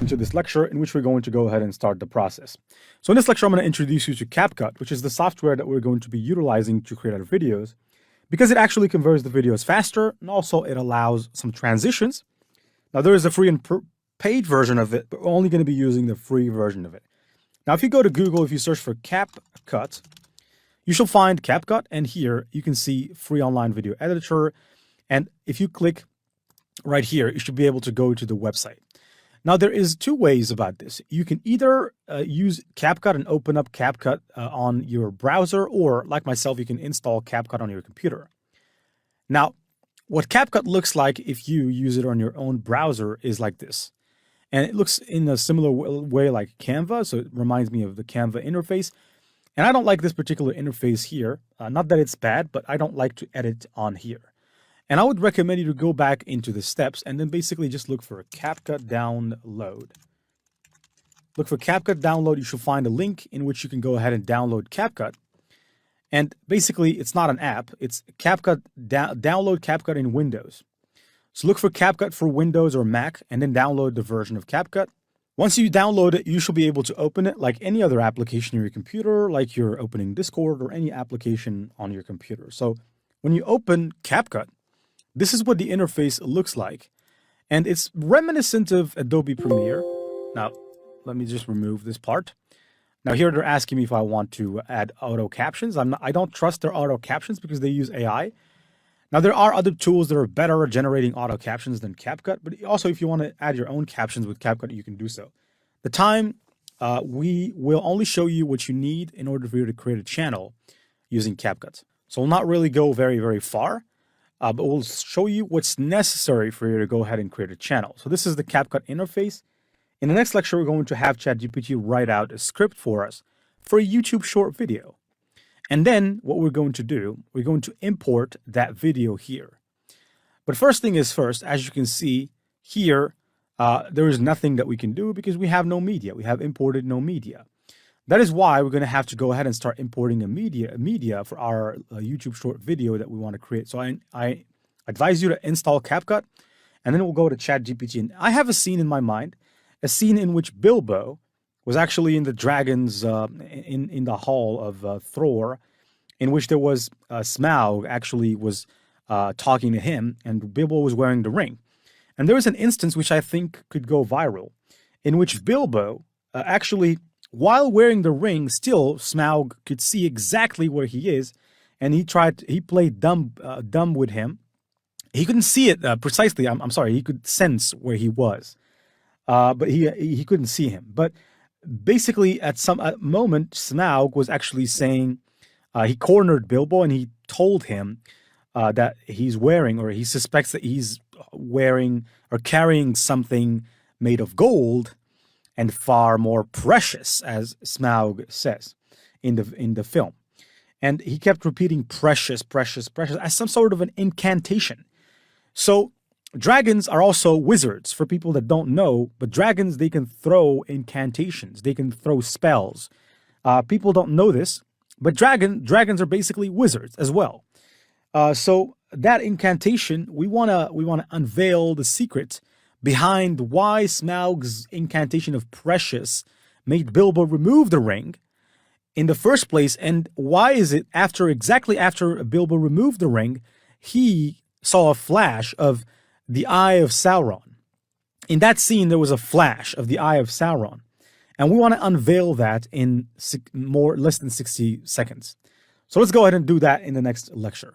into this lecture in which we're going to go ahead and start the process. So in this lecture, I'm going to introduce you to CapCut, which is the software that we're going to be utilizing to create our videos, because it actually converts the videos faster, and also it allows some transitions. Now there is a free and paid version of it, but we're only going to be using the free version of it. Now if you go to Google, if you search for CapCut, you shall find CapCut, and here you can see free online video editor. And if you click right here, you should be able to go to the website. Now, there is two ways about this. You can either use CapCut and open up CapCut on your browser, or like myself, you can install CapCut on your computer. Now, what CapCut looks like if you use it on your own browser is like this. And it looks in a similar way like Canva, so it reminds me of the Canva interface. And I don't like this particular interface here. Not that it's bad, but I don't like to edit on here. And I would recommend you to go back into the steps and then basically just look for a CapCut download. Look for CapCut download. You should find a link in which you can go ahead and download CapCut. And basically, it's not an app. It's CapCut. Download CapCut in Windows. So look for CapCut for Windows or Mac and then download the version of CapCut. Once you download it, you should be able to open it like any other application on your computer, like you're opening Discord or any application on your computer. So when you open CapCut, this is what the interface looks like, and it's reminiscent of Adobe Premiere. Now, let me just remove this part. Now here they're asking me if I want to add auto captions. I don't trust their auto captions because they use AI. Now there are other tools that are better at generating auto captions than CapCut, but also if you want to add your own captions with CapCut, you can do so. The time, we will only show you what you need in order for you to create a channel using CapCut. So we'll not really go very, very far. But we'll show you what's necessary for you to go ahead and create a channel. So this is the CapCut interface. In the next lecture, we're going to have ChatGPT write out a script for us for a YouTube short video. And then what we're going to do, we're going to import that video here. But first thing is first, as you can see here, there is nothing that we can do because we have no media. We have imported no media. That is why we're going to have to go ahead and start importing a media for our YouTube short video that we want to create. So I advise you to install CapCut, and then we'll go to ChatGPT. And I have a scene in my mind, a scene in which Bilbo was actually in the dragons in the hall of Thor, in which there was Smaug actually was talking to him, and Bilbo was wearing the ring. And there was an instance which I think could go viral, in which Bilbo actually, while wearing the ring, still Smaug could see exactly where he is, and he played dumb with him. He couldn't see it precisely. I'm sorry. He could sense where he was, but he couldn't see him. But basically, at some moment, Smaug was actually saying he cornered Bilbo, and he told him that he's wearing, or he suspects that he's wearing or carrying something made of gold, and far more precious, as Smaug says in the film. And he kept repeating precious, precious, precious as some sort of an incantation. So dragons are also wizards, for people that don't know, but dragons, they can throw incantations. They can throw spells. People don't know this, but dragons are basically wizards as well. So that incantation, we wanna unveil the secret behind why Smaug's incantation of precious made Bilbo remove the ring in the first place, and why is it exactly after Bilbo removed the ring, he saw a flash of the Eye of Sauron. In that scene, there was a flash of the Eye of Sauron, and we want to unveil that in less than 60 seconds. So let's go ahead and do that in the next lecture.